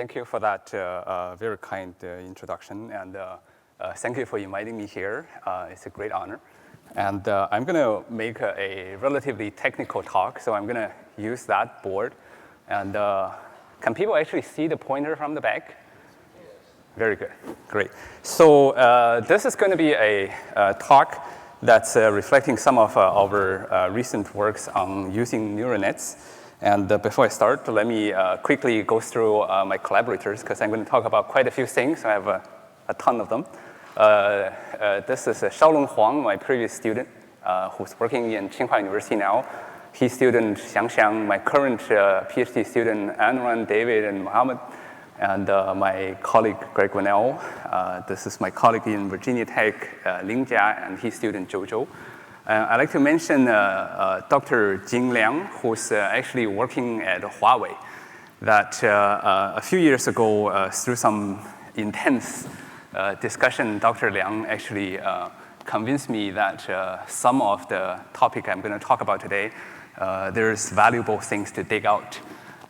Thank you for that very kind introduction, and thank you for inviting me here. It's a great honor. And I'm going to make a relatively technical talk, so I'm going to use that board. And can people actually see the pointer from the back? Yes. Very good. Great. So this is going to be a talk that's reflecting some of our recent works on using neural nets. And before I start, let me quickly go through my collaborators, because I'm going to talk about quite a few things. I have a ton of them. This is Shaolong Huang, my previous student, who's working in Tsinghua University now. His student, Xiang, my current PhD student, Anran, David, and Mohammed, and my colleague, Greg Winnell. This is my colleague in Virginia Tech, Ling Jia, and his student, Zhou. I'd like to mention Dr. Jing Liang, who's actually working at Huawei, that a few years ago, through some intense discussion, Dr. Liang actually convinced me that some of the topic I'm going to talk about today, there's valuable things to dig out.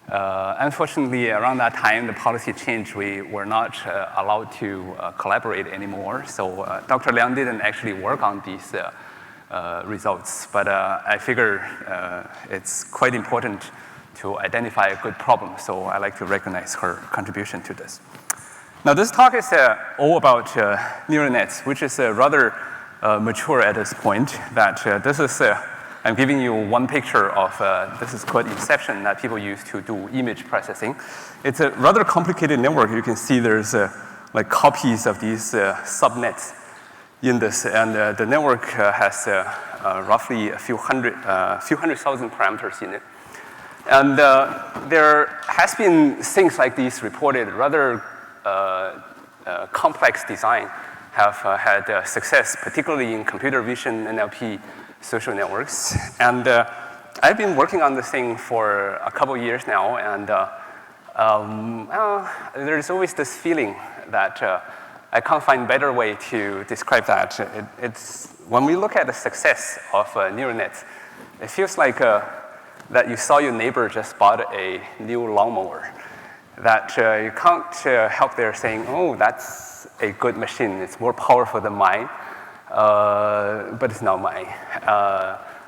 Unfortunately, around that time, the policy changed. We were not allowed to collaborate anymore. So Dr. Liang didn't actually work on these results. But I figure it's quite important to identify a good problem. So I like to recognize her contribution to this. Now, this talk is all about neural nets, which is rather mature at this point. That this is, I'm giving you one picture of, this is called Inception, that people use to do image processing. It's a rather complicated network. You can see there's like copies of these subnets in this, and the network has roughly a few hundred thousand parameters in it. And there has been things like these reported, rather complex design have had success, particularly in computer vision, NLP, social networks. And I've been working on this thing for a couple of years now, and there's always this feeling that I can't find a better way to describe that. It's when we look at the success of neural nets, it feels like that you saw your neighbor just bought a new lawnmower. That you can't help there saying, oh, that's a good machine. It's more powerful than mine, but it's not mine.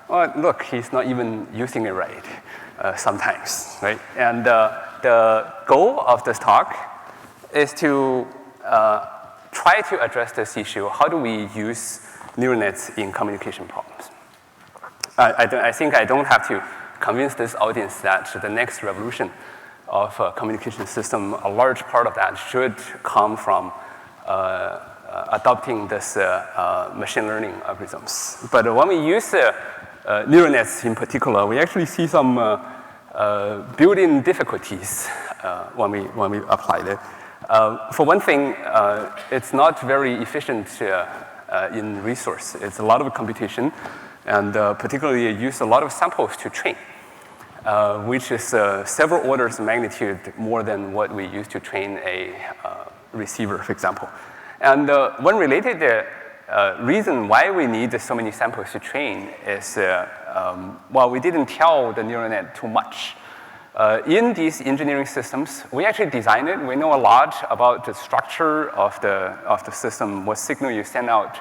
Well, look, he's not even using it right sometimes, right? And the goal of this talk is to try to address this issue. How do we use neural nets in communication problems? I think I don't have to convince this audience that the next revolution of communication system, a large part of that should come from adopting this machine learning algorithms. But when we use neural nets in particular, we actually see some built-in difficulties when we apply it. For one thing, it's not very efficient in resource. It's a lot of computation, and particularly you use a lot of samples to train, which is several orders of magnitude more than what we use to train a receiver, for example. And one related reason why we need so many samples to train is, well, we didn't tell the neural net too much. In these engineering systems, we actually design it. We know a lot about the structure of the system, what signal you send out,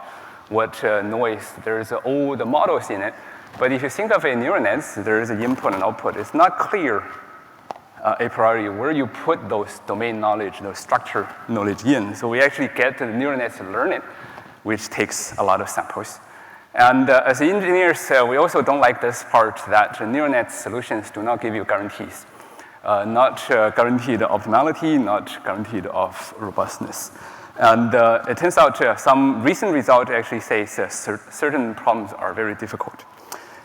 what noise. There's all the models in it. But if you think of a neural net, there is an input and output. It's not clear a priori where you put those domain knowledge, those structure knowledge in. So we actually get the neural nets to learn it, which takes a lot of samples. And as engineers, we also don't like this part that neural net solutions do not give you guarantees. Not guaranteed optimality, not guaranteed of robustness. And it turns out some recent result actually says certain problems are very difficult.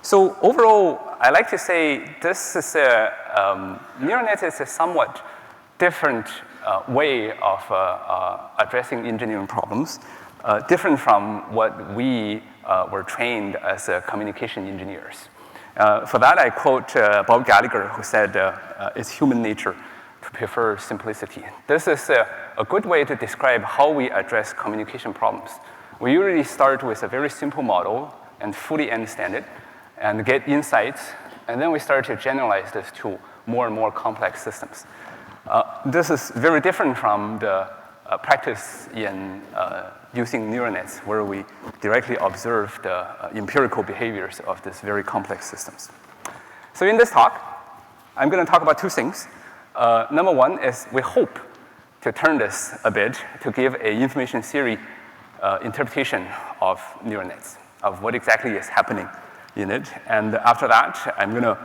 So overall, I like to say this is neural net is a somewhat different way of addressing engineering problems, different from what we were trained as communication engineers. For that, I quote Bob Gallagher, who said, it's human nature to prefer simplicity. This is a good way to describe how we address communication problems. We usually start with a very simple model and fully understand it and get insights, and then we start to generalize this to more and more complex systems. this is very different from the practice in using neural nets, where we directly observe the empirical behaviors of these very complex systems. So in this talk, I'm going to talk about two things. Number one is we hope to turn this a bit to give an information theory interpretation of neural nets, of what exactly is happening in it. And after that, I'm going to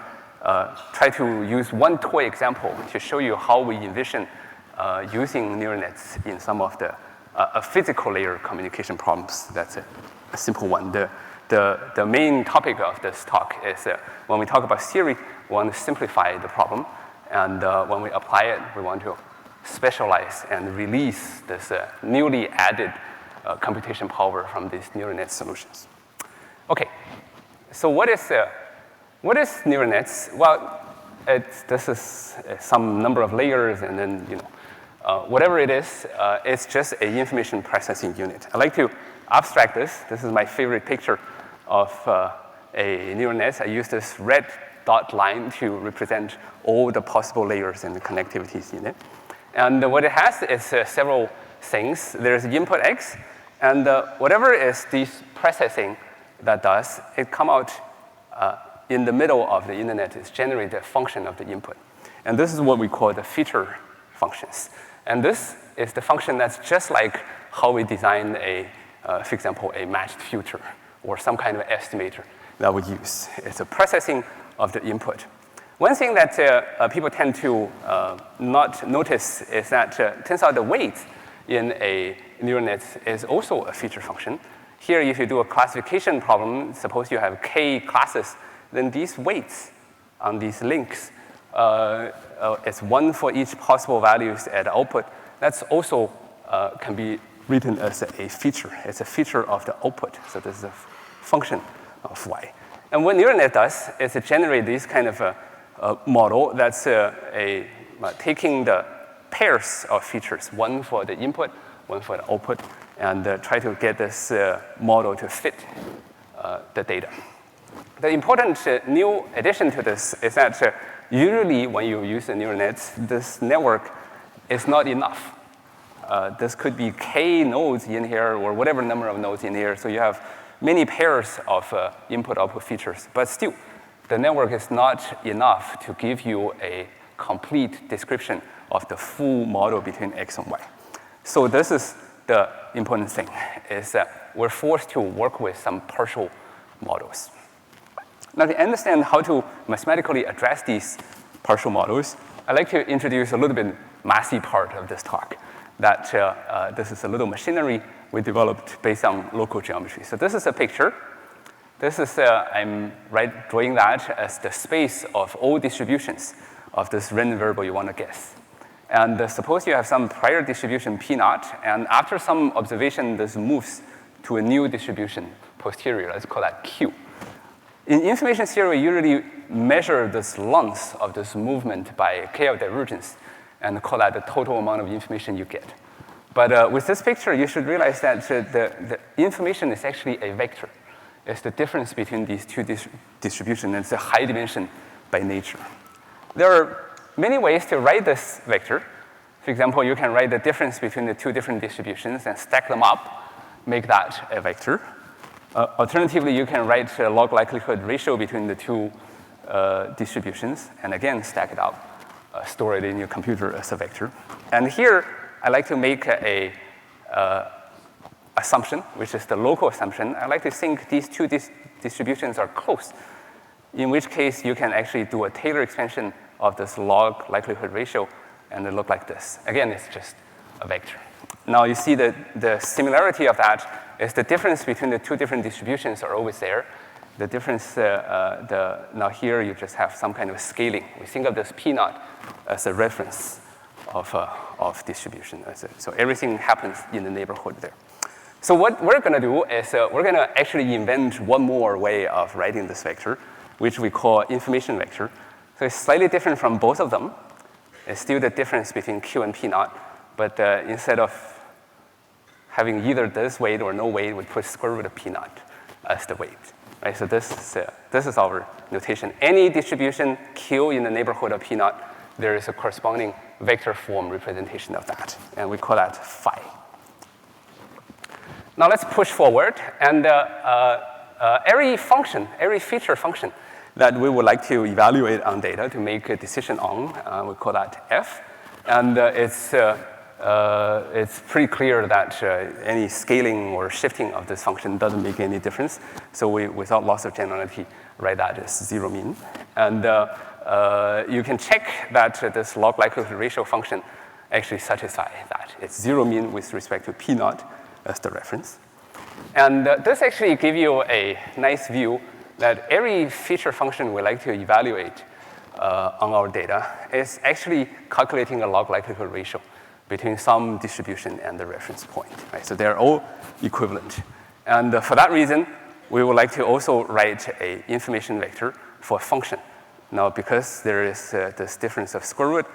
try to use one toy example to show you how we envision using neural nets in some of the physical layer communication problems. That's a simple one. The main topic of this talk is when we talk about theory, we want to simplify the problem. And when we apply it, we want to specialize and release this newly added computation power from these neural net solutions. Okay, so what is neural nets? Well, this is some number of layers, and then whatever it is, it's just an information processing unit. I like to abstract this. This is my favorite picture of a neural net. I use this red dot line to represent all the possible layers and the connectivities in it. And what it has is several things. There's input X, and whatever is this processing that does, it come out in the middle of the internet is generate a function of the input. And this is what we call the feature functions. And this is the function that's just like how we design for example, a matched future or some kind of estimator that we use. It's a processing of the input. One thing that people tend to not notice is that it turns out the weight in a neural net is also a feature function. Here, if you do a classification problem, suppose you have k classes, then these weights on these links, it's one for each possible values at output. That's also can be written as a feature. It's a feature of the output. So this is a function of y. And what neural net does is it generates this kind of a model that's taking the pairs of features, one for the input, one for the output, and try to get this model to fit the data. The important new addition to this is that usually when you use the neural nets, this network is not enough. This could be k nodes in here or whatever number of nodes in here, so you have many pairs of input-output features. But still, the network is not enough to give you a complete description of the full model between x and y. So this is the important thing, is that we're forced to work with some partial models. Now, to understand how to mathematically address these partial models, I'd like to introduce a little bit messy part of this talk, that this is a little machinery we developed based on local geometry. So this is a picture. This is, I'm drawing that as the space of all distributions of this random variable you want to guess. And suppose you have some prior distribution P naught, and after some observation, this moves to a new distribution posterior. Let's call that Q. In information theory, we usually measure this length of this movement by K of divergence and call that the total amount of information you get. But with this picture, you should realize that the information is actually a vector. It's the difference between these two distributions. It's a high dimension by nature. There are many ways to write this vector. For example, you can write the difference between the two different distributions and stack them up, make that a vector. Alternatively, you can write a log likelihood ratio between the two distributions, and again, stack it up, store it in your computer as a vector. And here, I like to make a assumption, which is the local assumption. I like to think these two distributions are close, in which case you can actually do a Taylor expansion of this log likelihood ratio, and it look like this. Again, it's just a vector. Now you see that the similarity of that is the difference between the two different distributions are always there. The difference, now here you just have some kind of scaling. We think of this P naught as a reference of distribution. So everything happens in the neighborhood there. So what we're going to do is we're going to actually invent one more way of writing this vector, which we call information vector. So it's slightly different from both of them. It's still the difference between Q and P naught, but instead of having either this weight or no weight, we put square root of P naught as the weight. Right? So this is our notation. Any distribution Q in the neighborhood of P naught there is a corresponding vector form representation of that, and we call that phi. Now let's push forward, and every function, every feature function that we would like to evaluate on data to make a decision on, we call that f, and it's pretty clear that any scaling or shifting of this function doesn't make any difference. So we, without loss of generality, write that as zero mean. And you can check that this log likelihood ratio function actually satisfies that. It's zero mean with respect to p naught as the reference. And this actually gives you a nice view that every feature function we like to evaluate on our data is actually calculating a log likelihood ratio between some distribution and the reference point, right? So they're all equivalent. And for that reason, we would like to also write an information vector for a function. Now, because there is this difference of square root,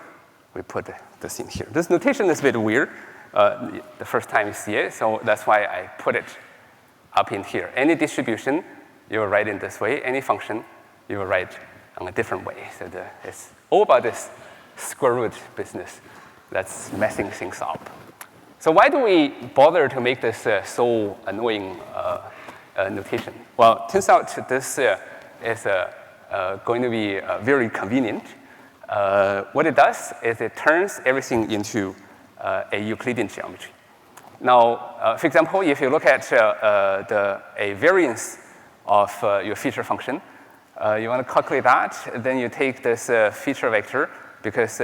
we put this in here. This notation is a bit weird the first time you see it, so that's why I put it up in here. Any distribution, you will write in this way. Any function, you will write in a different way. So it's all about this square root business that's messing things up. So why do we bother to make this so annoying notation? Well, it turns out this is going to be very convenient. What it does is it turns everything into a Euclidean geometry. Now, for example, if you look at a variance of your feature function, you want to calculate that, then you take this feature vector, because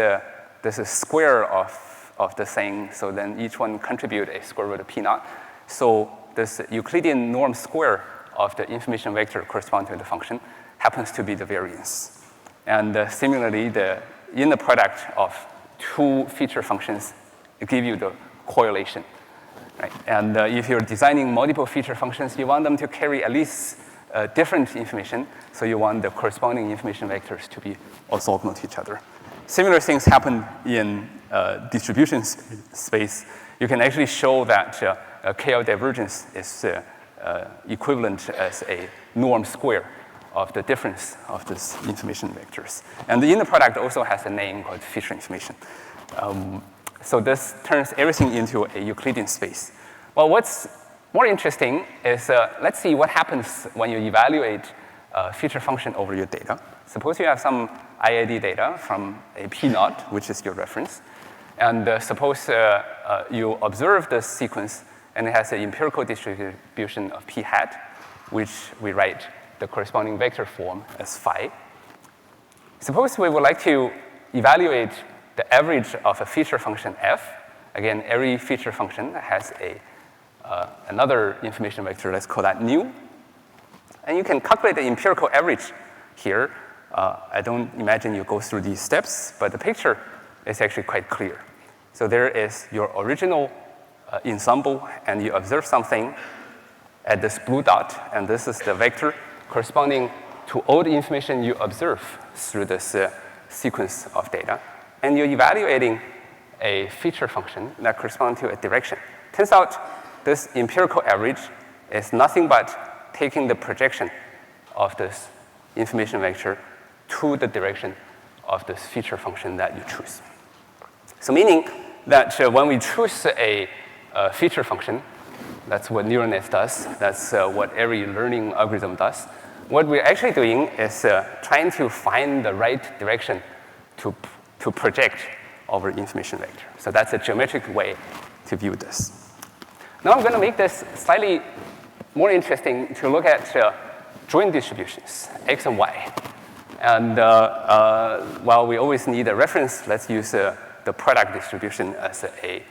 this is square of the thing, so then each one contribute a square root of p naught. So this Euclidean norm square of the information vector corresponding to the function happens to be the variance. And similarly, the inner product of two feature functions give you the correlation. Right? And if you're designing multiple feature functions, you want them to carry at least different information, so you want the corresponding information vectors to be orthogonal to each other. Similar things happen in distribution space. You can actually show that KL divergence is equivalent as a norm square of the difference of these information vectors. And the inner product also has a name called feature information. So this turns everything into a Euclidean space. Well, what's more interesting is let's see what happens when you evaluate a feature function over your data. Suppose you have some IID data from a p naught, which is your reference. And suppose you observe this sequence, and it has an empirical distribution of p hat, which we write the corresponding vector form as phi. Suppose we would like to evaluate the average of a feature function f. Again, every feature function has another information vector. Let's call that nu. And you can calculate the empirical average here. I don't imagine you go through these steps, but the picture is actually quite clear. So there is your original ensemble, and you observe something at this blue dot, and this is the vector corresponding to all the information you observe through this sequence of data. And you're evaluating a feature function that corresponds to a direction. Turns out this empirical average is nothing but taking the projection of this information vector to the direction of this feature function that you choose. So meaning that when we choose a feature function, that's what neural net does, that's what every learning algorithm does. What we're actually doing is trying to find the right direction to project over information vector. So that's a geometric way to view this. Now I'm going to make this slightly more interesting to look at joint distributions, x and y. And while we always need a reference, let's use the product distribution as a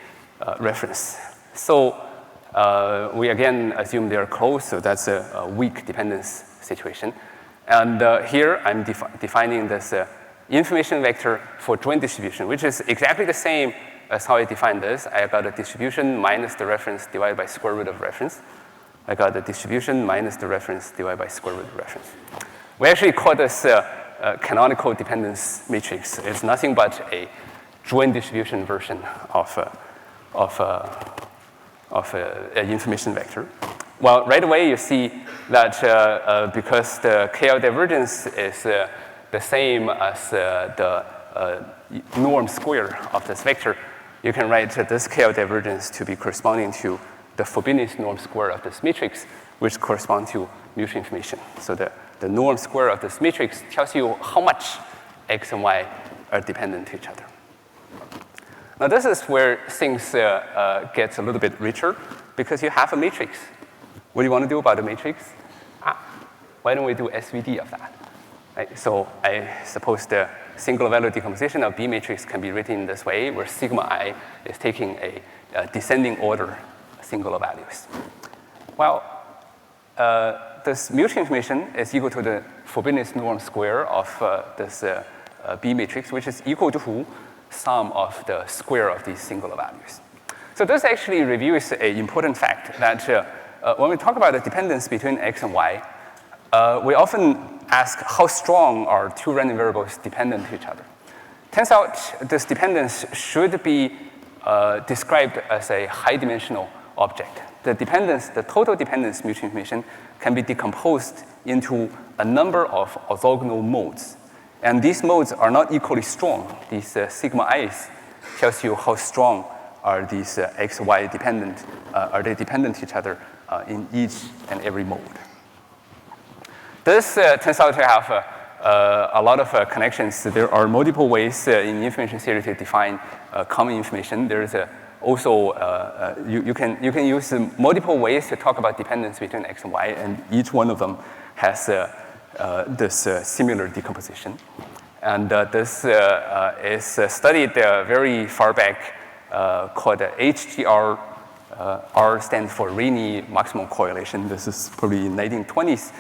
reference. So we again assume they're closed, so that's a weak dependence situation. And here I'm defining this information vector for joint distribution, which is exactly the same as how I defined this. I got a distribution minus the reference divided by square root of reference. I got the distribution minus the reference divided by square root of reference. We actually call this canonical dependence matrix. It's nothing but a joint distribution version of an information vector. Well, right away you see that because the KL divergence is the same as the norm square of this vector, you can write this KL divergence to be corresponding to the Frobenius norm square of this matrix, which corresponds to mutual information. So the norm square of this matrix tells you how much x and y are dependent to each other. Now this is where things get a little bit richer, because you have a matrix. What do you want to do about the matrix? Why don't we do SVD of that? Right? So I suppose the single value decomposition of B matrix can be written in this way, where sigma I is taking a descending order singular values. Well, this mutual information is equal to the Frobenius norm square of this B matrix, which is equal to sum of the square of these singular values. So this actually reveals an important fact that when we talk about the dependence between x and y, we often ask how strong are two random variables dependent to each other. Turns out this dependence should be described as a high-dimensional object. The dependence, the total dependence mutual information can be decomposed into a number of orthogonal modes. And these modes are not equally strong. These sigma i's tells you how strong are these x, y dependent, are they dependent to each other in each and every mode. This turns out to have a lot of connections. There are multiple ways in information theory to define common information. There is also, you can use multiple ways to talk about dependence between x and y, and each one of them has this similar decomposition. And this is studied very far back, called HGR. R stands for Rayleigh maximum correlation. This is probably in 1920s,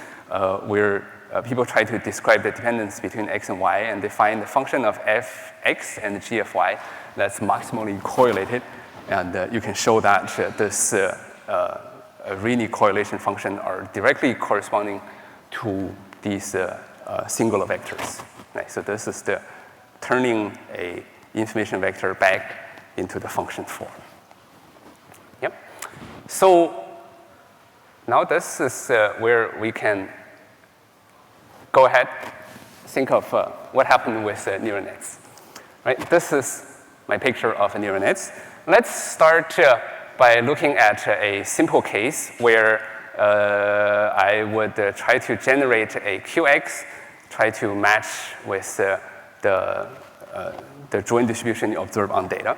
where people try to describe the dependence between x and y, and they find the function of fx and g of y that's maximally correlated. And you can show that this Rayleigh correlation function are directly corresponding to these singular vectors. Right? So this is the turning a information vector back into the function form. Yep. So now this is where we can go ahead, think of what happened with neural nets. Right? This is my picture of neural nets. Let's start by looking at a simple case where I would try to generate a QX, try to match with the joint distribution you observe on data.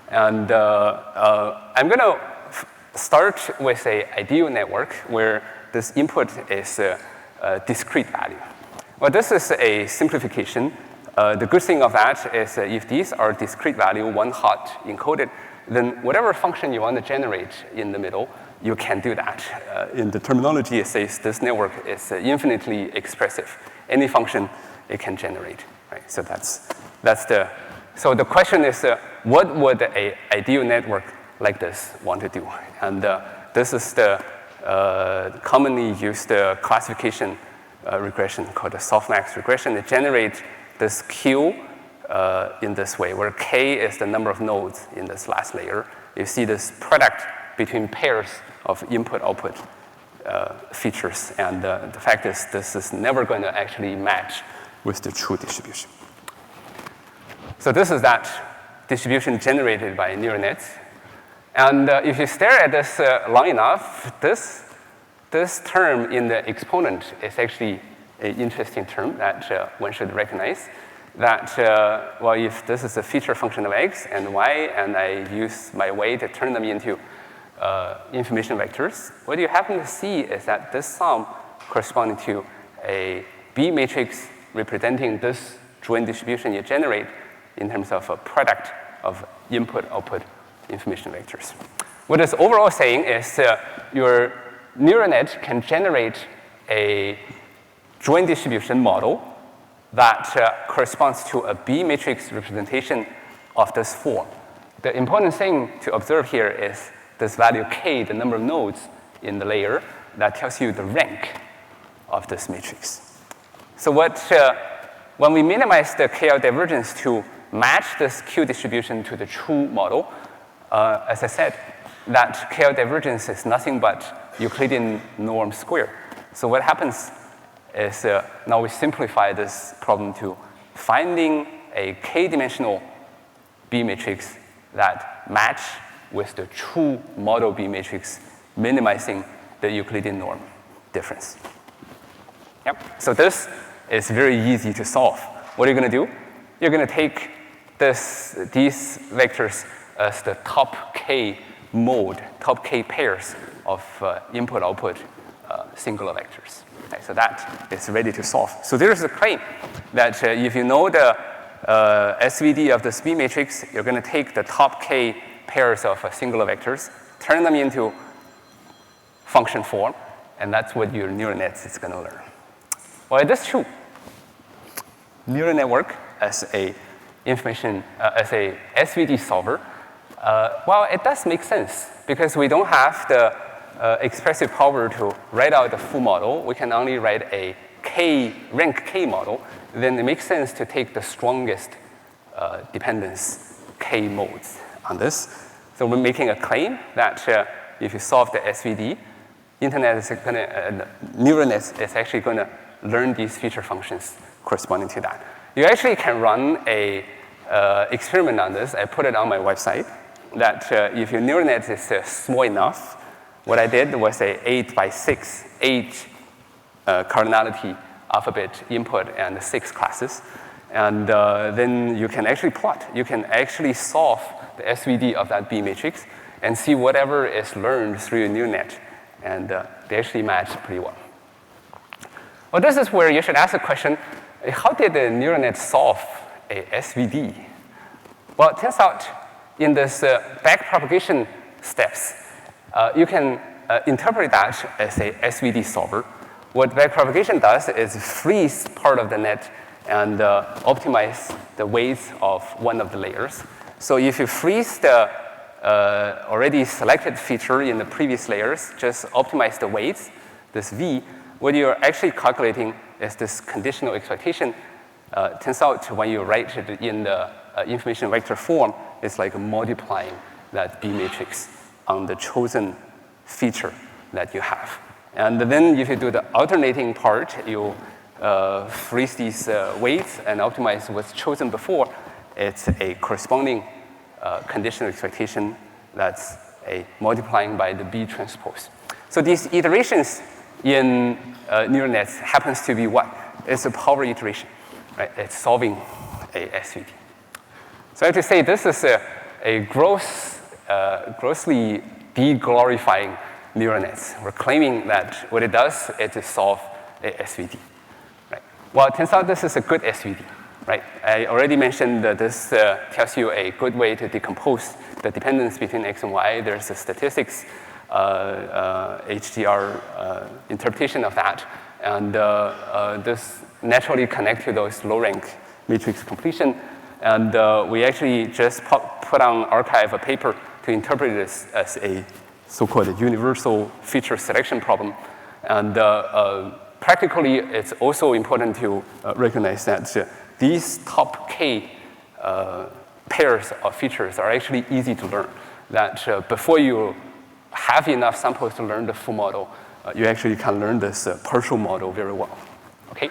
And I'm going to start with an ideal network where this input is a discrete value. Well, this is a simplification. The good thing of that is if these are discrete value, one hot encoded, then whatever function you want to generate in the middle, you can do that. In the terminology, it says this network is infinitely expressive. Any function it can generate. Right? So so the question is, what would an ideal network like this want to do? And this is the commonly used classification regression called the softmax regression. It generates this Q in this way, where K is the number of nodes in this last layer. You see this product between pairs of input-output features. And the fact is, this is never going to actually match with the true distribution. So this is that distribution generated by neural nets. And if you stare at this long enough, this term in the exponent is actually an interesting term that one should recognize. That, well, if this is a feature function of x and y, and I use my way to turn them into information vectors, what you happen to see is that this sum corresponding to a B matrix representing this joint distribution you generate in terms of a product of input-output information vectors. What it's overall saying is your neural net can generate a joint distribution model that corresponds to a B matrix representation of this form. The important thing to observe here is this value k, the number of nodes in the layer, that tells you the rank of this matrix. So when we minimize the KL divergence to match this Q distribution to the true model, as I said, that KL divergence is nothing but Euclidean norm square. So what happens is now we simplify this problem to finding a k-dimensional B matrix that match with the true model B matrix, minimizing the Euclidean norm difference. Yep. So this is very easy to solve. What are you going to do? You're going to take these vectors as the top k mode, top k pairs of input-output singular vectors. Okay, so that is ready to solve. So there's a claim that if you know the SVD of the B matrix, you're going to take the top k pairs of singular vectors, turn them into function form, and that's what your neural net is going to learn. Well, it is true. Neural network as a SVD solver, well, it does make sense because we don't have the expressive power to write out the full model. We can only write a rank K model. Then it makes sense to take the strongest dependence K modes on this. So we're making a claim that if you solve the SVD, neural net is actually going to learn these feature functions corresponding to that. You actually can run a experiment on this. I put it on my website. That if your neural net is small enough, what I did was a 8x6, 8 cardinality alphabet input and 6 classes. And then you can actually plot. You can actually solve the SVD of that B matrix and see whatever is learned through your neural net. And they actually match pretty well. Well, this is where you should ask the question, how did the neural net solve a SVD? Well, it turns out in this backpropagation steps, you can interpret that as a SVD solver. What backpropagation does is freeze part of the net and optimize the weights of one of the layers. So if you freeze the already selected feature in the previous layers, just optimize the weights, this V, what you're actually calculating is this conditional expectation. Turns out when you write it in the information vector form, it's like multiplying that B matrix on the chosen feature that you have. And then if you do the alternating part, you freeze these weights and optimize what's chosen before. It's a corresponding conditional expectation that's a multiplying by the B transpose. So these iterations in neural nets happens to be what? It's a power iteration, right? It's solving a SVD. So I have to say this is a grossly de-glorifying neural nets. We're claiming that what it does is to solve a SVD, right? Well, it turns out this is a good SVD, right? I already mentioned that this tells you a good way to decompose the dependence between X and Y. There's a statistics HDR interpretation of that. And this naturally connects to those low-rank matrix completion. And we actually just put on arXiv a paper to interpret this as a so-called universal feature selection problem. And practically, it's also important to recognize that these top K pairs of features are actually easy to learn. That before you have enough samples to learn the full model, you actually can learn this partial model very well. Okay?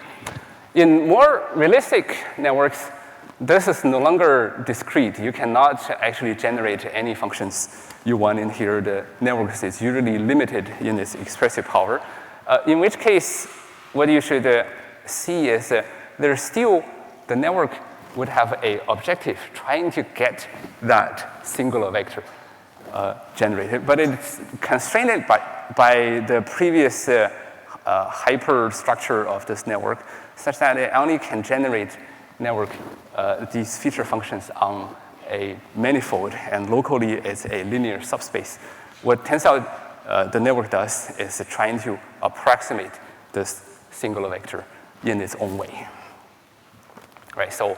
In more realistic networks, this is no longer discrete. You cannot actually generate any functions you want in here. The network is usually limited in its expressive power. In which case, what you should see is there's still, the network would have an objective trying to get that singular vector generated, but it's constrained by the previous hyperstructure of this network, such that it only can generate network these feature functions on a manifold, and locally it's a linear subspace. What turns out the network does is trying to approximate this singular vector in its own way. Right, so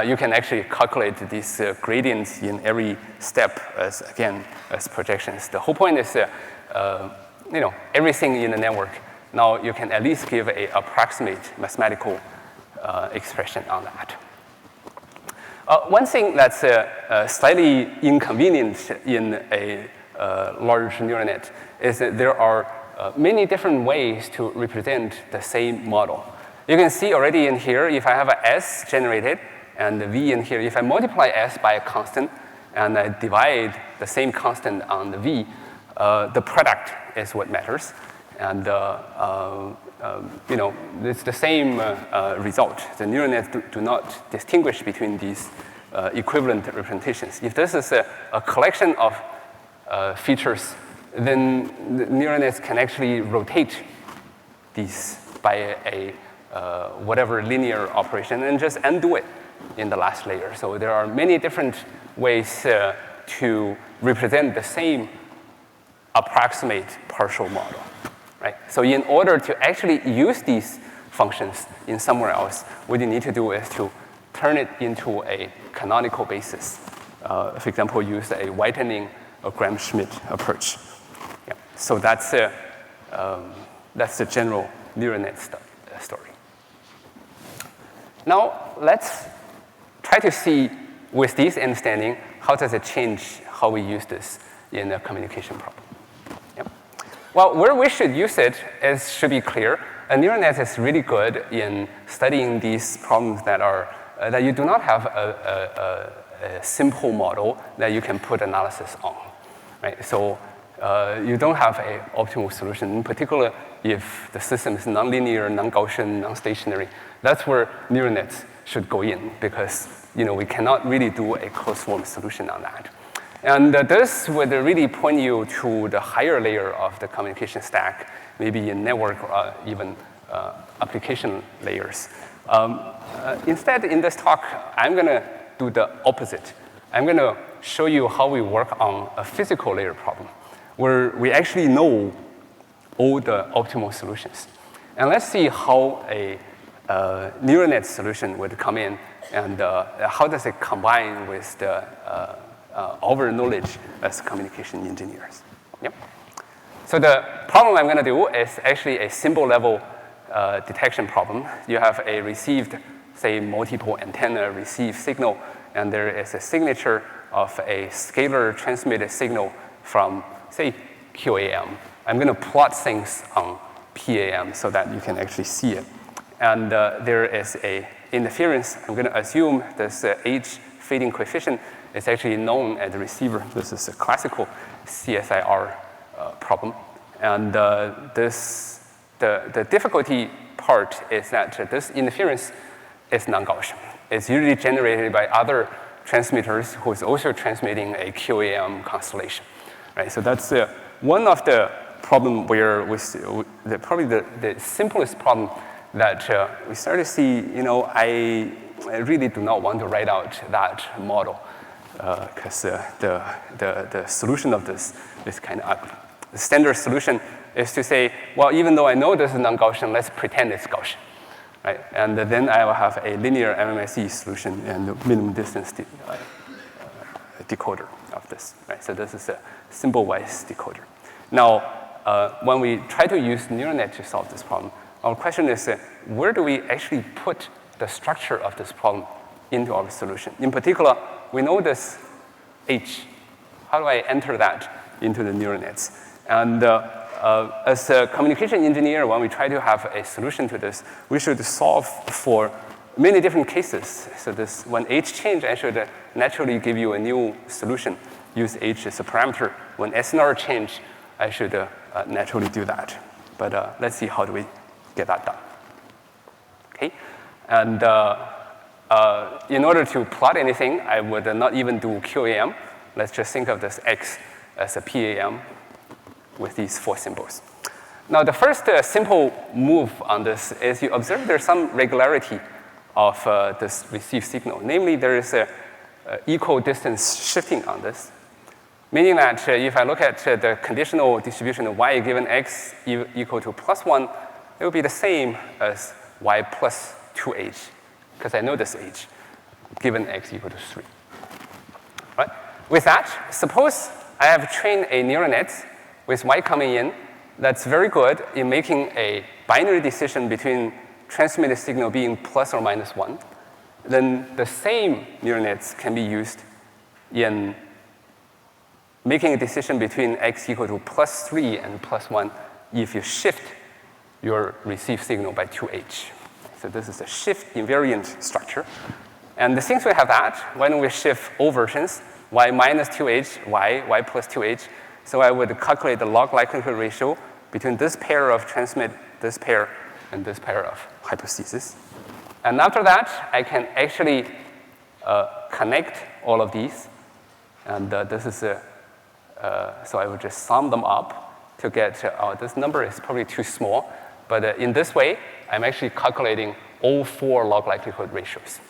you can actually calculate these gradients in every step as, again, as projections. The whole point is, everything in the network, now you can at least give an approximate mathematical expression on that. One thing that's slightly inconvenient in a large neural net is that there are many different ways to represent the same model. You can see already in here, if I have an S generated, and the v in here, if I multiply s by a constant, and I divide the same constant on the v, the product is what matters. And you know, it's the same result. The neural nets do not distinguish between these equivalent representations. If this is a collection of features, then the neural nets can actually rotate these by a whatever linear operation and just undo it in the last layer. So there are many different ways to represent the same approximate partial model, right? So in order to actually use these functions in somewhere else, what you need to do is to turn it into a canonical basis. For example, use a whitening or Gram-Schmidt approach. Yeah. So that's the general neural net story. Now let's try to see, with this understanding, how does it change how we use this in a communication problem. Yep. Well, where we should use it should be clear. A neural net is really good in studying these problems that are that you do not have a simple model that you can put analysis on, right? So you don't have an optimal solution. In particular, if the system is nonlinear, non-Gaussian, non-stationary, that's where neural nets should go in, because we cannot really do a closed-form solution on that. And this would really point you to the higher layer of the communication stack, maybe in network or even application layers. Instead, in this talk, I'm going to do the opposite. I'm going to show you how we work on a physical layer problem, where we actually know all the optimal solutions. And let's see how a neural net solution would come in, and how does it combine with our knowledge as communication engineers. Yep. So the problem I'm going to do is actually a symbol level detection problem. You have a received, say, multiple antenna received signal, and there is a signature of a scalar transmitted signal from, say, QAM. I'm going to plot things on PAM so that you can actually see it. And there is a interference. I'm going to assume this H fading coefficient is actually known at the receiver. This is a classical CSIR problem. And the difficulty part is that this interference is non-Gaussian. It's usually generated by other transmitters who is also transmitting a QAM constellation, right? So that's one of the problem where probably the simplest problem that we start to see, I really do not want to write out that model because the solution of this is kind of ugly. The standard solution is to say, well, even though I know this is non-Gaussian, let's pretend it's Gaussian, right? And then I will have a linear MMSE solution and the minimum distance decoder of this, right? So this is a symbol-wise decoder. Now, when we try to use neural net to solve this problem, our question is, where do we actually put the structure of this problem into our solution? In particular, we know this H. How do I enter that into the neural nets? And as a communication engineer, when we try to have a solution to this, we should solve for many different cases. So when H change, I should naturally give you a new solution. Use H as a parameter. When SNR change, I should naturally do that. But let's see how do we get that done. Okay, and in order to plot anything, I would not even do QAM. Let's just think of this X as a PAM with these 4 symbols. Now, the first simple move on this is you observe there's some regularity of this received signal. Namely, there is a equal distance shifting on this, meaning that if I look at the conditional distribution of y given x equal to +1, it will be the same as y plus 2h, because I know this h, given x equal to 3. Right? With that, suppose I have trained a neural net with y coming in that's very good in making a binary decision between transmitted signal being plus or minus 1. Then the same neural nets can be used in making a decision between x equal to +3 and +1 if you shift your received signal by 2h. So this is a shift invariant structure. And since we have that, why don't we shift all versions, y minus 2h, y plus 2h. So I would calculate the log likelihood ratio between this pair of transmit, this pair, and this pair of hypotheses. And after that, I can actually connect all of these. And this is so I would just sum them up to get, this number is probably too small. But in this way, I'm actually calculating all 4 log likelihood ratios.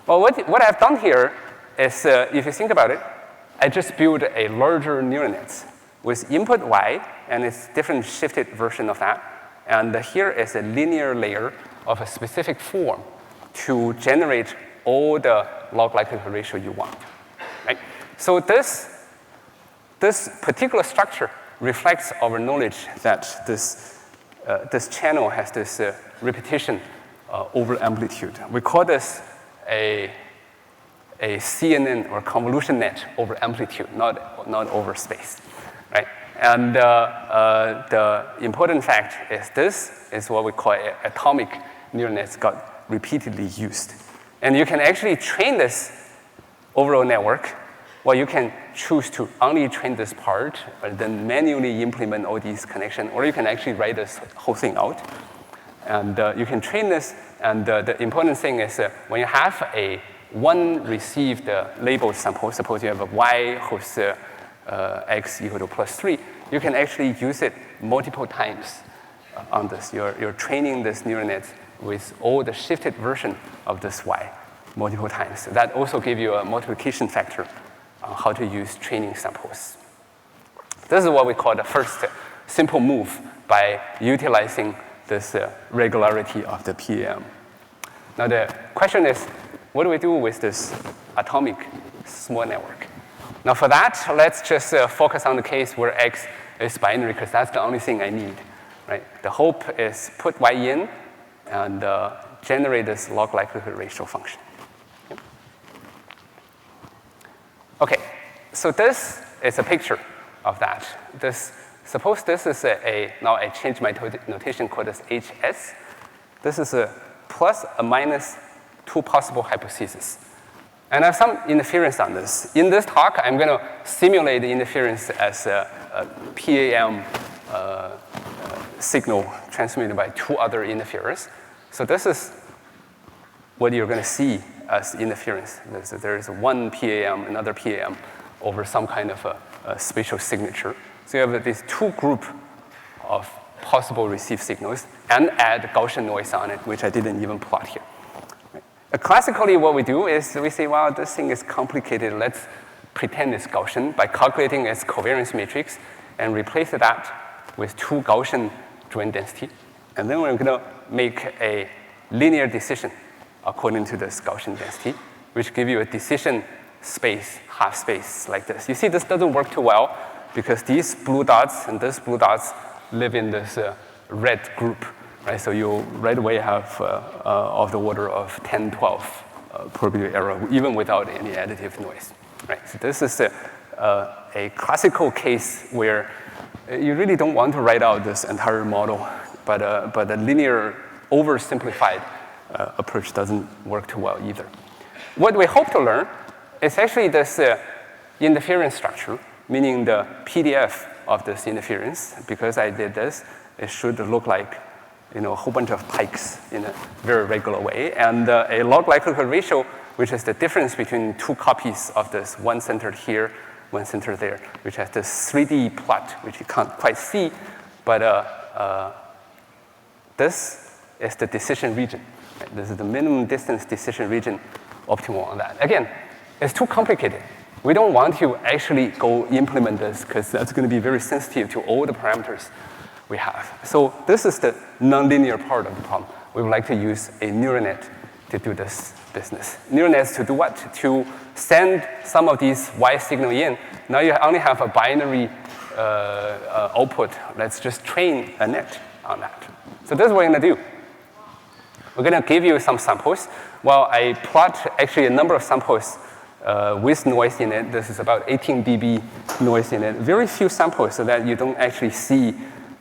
Well, what I've done here is, if you think about it, I just built a larger neural net with input y, and it's different shifted version of that. And here is a linear layer of a specific form to generate all the log likelihood ratio you want. Right? So this particular structure reflects our knowledge that this channel has this repetition over amplitude. We call this a CNN or convolution net over amplitude, not over space, right? And the important fact is this is what we call atomic neural nets got repeatedly used. And you can actually train this overall network. Well, you can choose to only train this part, but then manually implement all these connections, or you can actually write this whole thing out. And you can train this, and the important thing is when you have a one received labeled sample, suppose you have a y whose x equal to +3, you can actually use it multiple times on this. You're training this neural net with all the shifted version of this y multiple times. That also gives you a multiplication factor on how to use training samples. This is what we call the first simple move by utilizing this regularity of the PAM. Now the question is, what do we do with this atomic small network? Now for that, let's just focus on the case where x is binary, because that's the only thing I need. Right? The hope is put y in and generate this log likelihood ratio function. Okay, so this is a picture of that. Suppose this is now I changed my notation called as HS. This is a plus or minus 2 possible hypotheses. And I have some interference on this. In this talk, I'm going to simulate the interference as a PAM signal transmitted by 2 other interferers. So this is what you're going to see as interference. There is one PAM, another PAM over some kind of a spatial signature. So you have these 2 groups of possible received signals and add Gaussian noise on it, which I didn't even plot here. Classically, what we do is we say, well, this thing is complicated. Let's pretend it's Gaussian by calculating its covariance matrix and replace that with 2 Gaussian joint density. And then we're going to make a linear decision according to this Gaussian density, which gives you a decision space, half space like this. You see, this doesn't work too well because these blue dots and these blue dots live in this red group. Right, so you right away have of the order of 10, 12 probability error, even without any additive noise. Right, so this is a classical case where you really don't want to write out this entire model, but a linear oversimplified approach doesn't work too well either. What we hope to learn is actually this interference structure, meaning the PDF of this interference. Because I did this, it should look like a whole bunch of pikes in a very regular way. And a log likelihood ratio, which is the difference between 2 copies of this, one centered here, one centered there, which has this 3D plot, which you can't quite see. But this is the decision region. Right? This is the minimum distance decision region optimal on that. Again, it's too complicated. We don't want to actually go implement this because that's going to be very sensitive to all the parameters we have. So this is the nonlinear part of the problem. We would like to use a neural net to do this business. Neural nets to do what? To send some of these Y signal in. Now you only have a binary output. Let's just train a net on that. So this is what we're going to do. We're going to give you some samples. Well, I plot actually a number of samples with noise in it. This is about 18 dB noise in it. Very few samples so that you don't actually see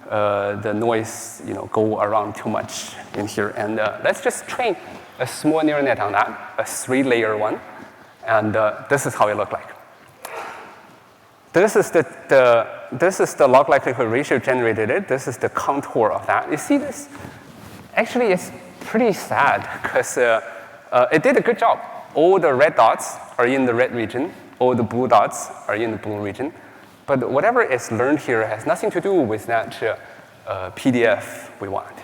the noise go around too much in here. And let's just train a small neural net on that, a 3-layer one, and this is how it looked like. This is the log likelihood ratio generated it. This is the contour of that. You see this? Actually, it's pretty sad because it did a good job. All the red dots are in the red region. All the blue dots are in the blue region. But whatever is learned here has nothing to do with that PDF we want.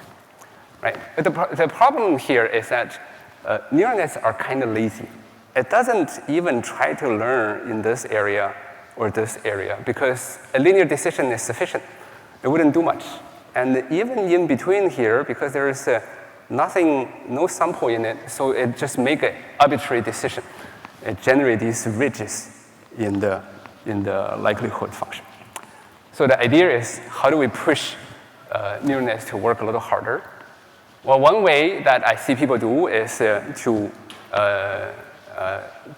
Right? But the problem here is that neural nets are kind of lazy. It doesn't even try to learn in this area or this area because a linear decision is sufficient. It wouldn't do much. And even in between here, because there is nothing, no sample in it, so it just make an arbitrary decision. It generates these ridges in the likelihood function. So the idea is, how do we push neural nets to work a little harder? Well, one way that I see people do is to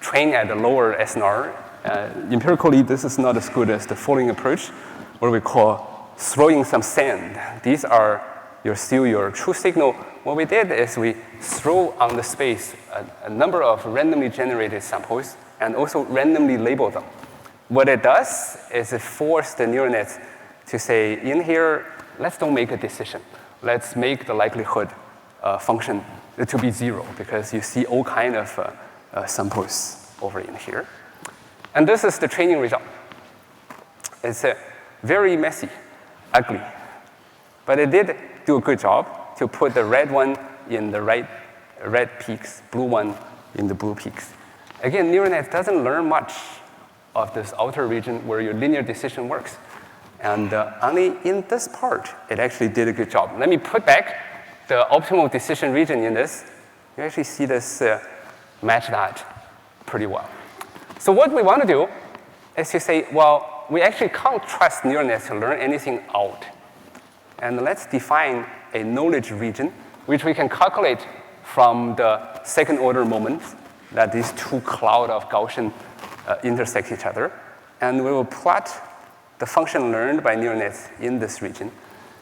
train at a lower SNR. Empirically, this is not as good as the following approach, what we call throwing some sand. These are still your true signal. What we did is we throw on the space a number of randomly generated samples and also randomly label them. What it does is it forces the neural nets to say, in here, let's don't make a decision. Let's make the likelihood function to be 0 because you see all kind of samples over in here. And this is the training result. It's very messy, ugly. But it did do a good job to put the red one in the red peaks, blue one in the blue peaks. Again, neural net doesn't learn much of this outer region where your linear decision works. And only in this part, it actually did a good job. Let me put back the optimal decision region in this. You actually see this match that pretty well. So what we want to do is to say, well, we actually can't trust neural nets to learn anything out. And let's define a knowledge region, which we can calculate from the second order moments that these two clouds of Gaussian intersect each other. And we will plot the function learned by neural nets in this region.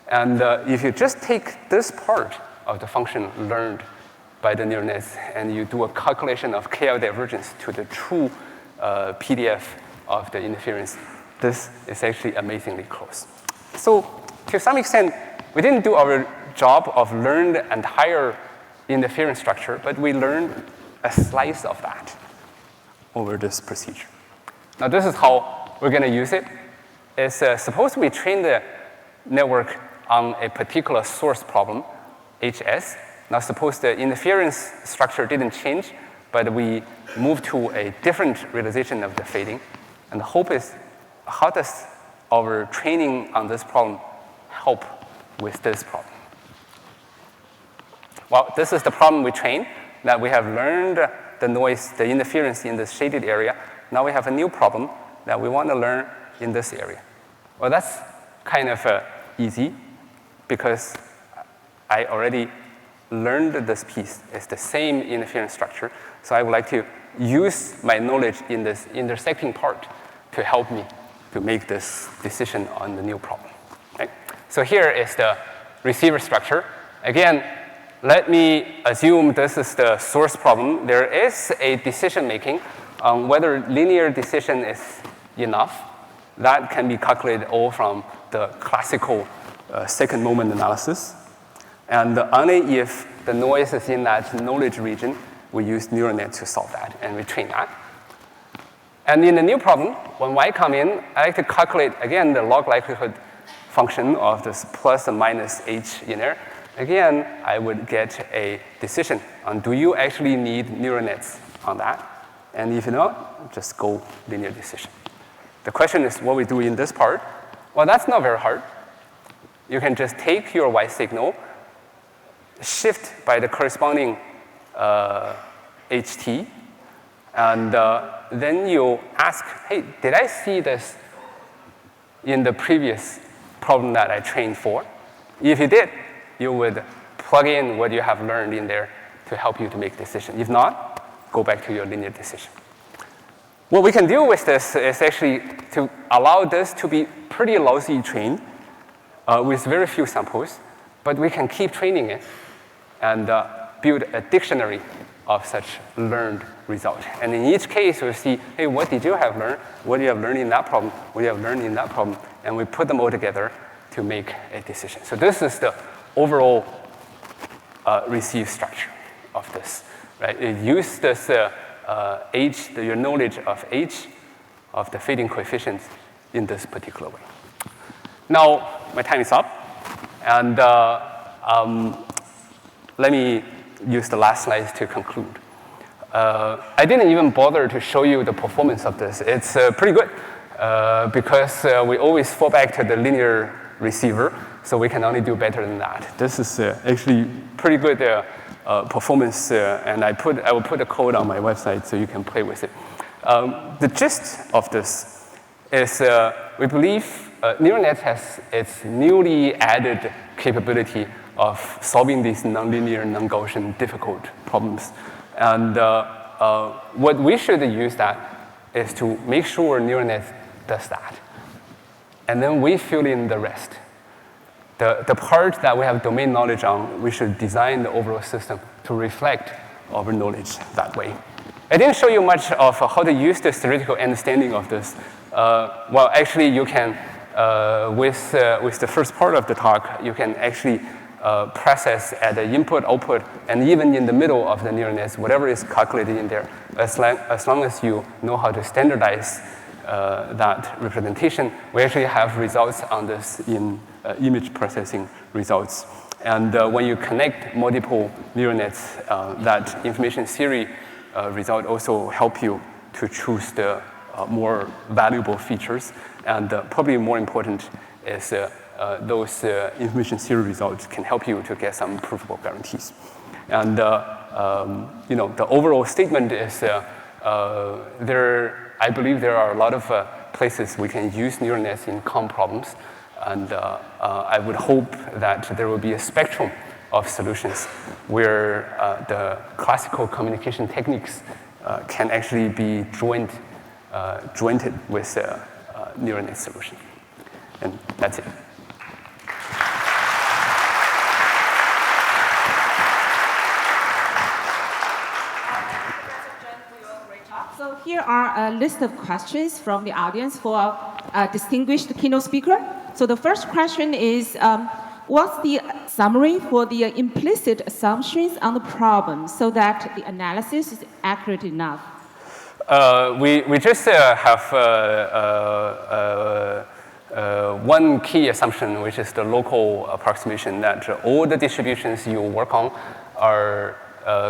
And if you just take this part of the function learned by the neural nets and you do a calculation of KL divergence to the true PDF of the interference, this is actually amazingly close. So to some extent, we didn't do our job of learn the entire interference structure, but we learned a slice of that over this procedure. Now this is how we're going to use it. Is suppose we train the network on a particular source problem, HS. Now suppose the interference structure didn't change, but we move to a different realization of the fading. And the hope is, how does our training on this problem help with this problem? Well, this is the problem we trained, that we have learned the noise, the interference in this shaded area. Now we have a new problem that we want to learn in this area. Well, that's kind of easy because I already learned this piece. It's the same interference structure. So I would like to use my knowledge in this intersecting part to help me to make this decision on the new problem. Okay? So here is the receiver structure. Again, let me assume this is the source problem. There is a decision making on whether linear decision is enough. That can be calculated all from the classical second moment analysis. And only if the noise is in that knowledge region, we use neural net to solve that, and we train that. And in the new problem, when y come in, I like to calculate, again, the log likelihood function of this plus and minus h in there. Again, I would get a decision on do you actually need neural nets on that? And if not, just go linear decision. The question is what we do in this part. Well, that's not very hard. You can just take your y signal, shift by the corresponding ht, and then you ask, hey, did I see this in the previous problem that I trained for? If you did, you would plug in what you have learned in there to help you to make decision. If not, go back to your linear decision. What we can do with this is actually to allow this to be pretty lousy trained with very few samples, but we can keep training it. And build a dictionary of such learned result. And in each case, we see, hey, what did you have learned? What do you have learned in that problem? What do you have learned in that problem? And we put them all together to make a decision. So this is the overall receive structure of this, right? It uses this age, your knowledge of age of the fitting coefficients in this particular way. Now, my time is up. And let me use the last slides to conclude. I didn't even bother to show you the performance of this. It's pretty good because we always fall back to the linear receiver, so we can only do better than that. This is actually pretty good performance, and I will put the code on my website so you can play with it. The gist of this is we believe neural net has its newly added capability of solving these nonlinear, non-Gaussian, difficult problems. And what we should use that is to make sure neural net does that. And then we fill in the rest. The part that we have domain knowledge on, we should design the overall system to reflect our knowledge that way. I didn't show you much of how to use the theoretical understanding of this. Well, actually, you can, with the first part of the talk, you can actually process at the input, output, and even in the middle of the neural nets, whatever is calculated in there, as long as you know how to standardize that representation. We actually have results on this in image processing results. And when you connect multiple neural nets, that information theory result also help you to choose the more valuable features. And probably more important is those information theory results can help you to get some provable guarantees. And the overall statement is I believe there are a lot of places we can use neural nets in COM problems. And I would hope that there will be a spectrum of solutions where the classical communication techniques can actually be jointed with a neural net solution. And that's it. So here are a list of questions from the audience for a distinguished keynote speaker. So the first question is, what's the summary for the implicit assumptions on the problem so that the analysis is accurate enough? We just have one key assumption, which is the local approximation, that all the distributions you work on are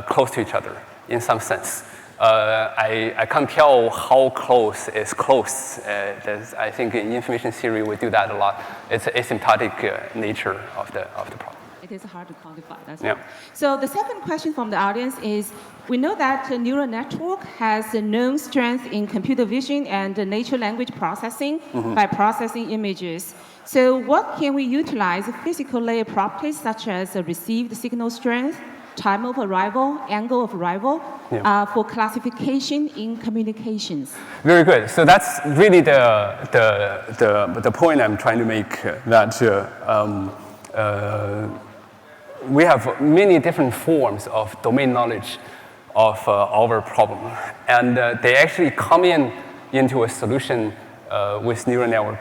close to each other in some sense. I can't tell how close is close. I think in information theory we do that a lot. It's an asymptotic nature of the problem. It is hard to quantify, that's yeah. right. So the second question from the audience is, we know that a neural network has a known strength in computer vision and natural language processing by processing images. So what can we utilize physical layer properties such as received signal strength, time of arrival, angle of arrival, for classification in communications? Very good. So that's really the point I'm trying to make, that we have many different forms of domain knowledge of our problem. And they actually come into a solution with neural network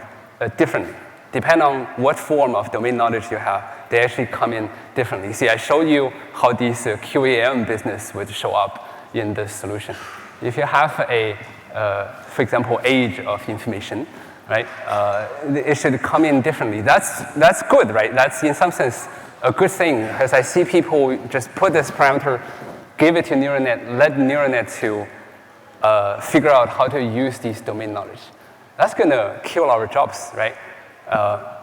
differently. Depending on what form of domain knowledge you have, they actually come in differently. See, I showed you how this QAM business would show up in this solution. If you have for example, age of information, right? It should come in differently. That's good, right? That's in some sense a good thing, because I see people just put this parameter, give it to neural net, let neural net to figure out how to use these domain knowledge. That's going to kill our jobs, right?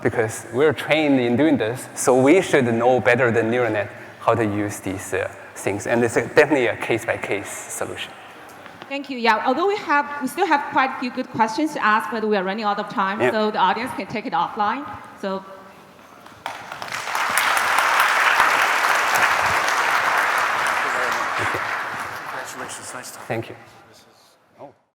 Because we're trained in doing this, so we should know better than neural net how to use these things. And it's definitely a case-by-case solution. Thank you. Yeah, although we still have quite a few good questions to ask, but we are running out of time, so the audience can take it offline. So. Congratulations. Nice talk. Thank you.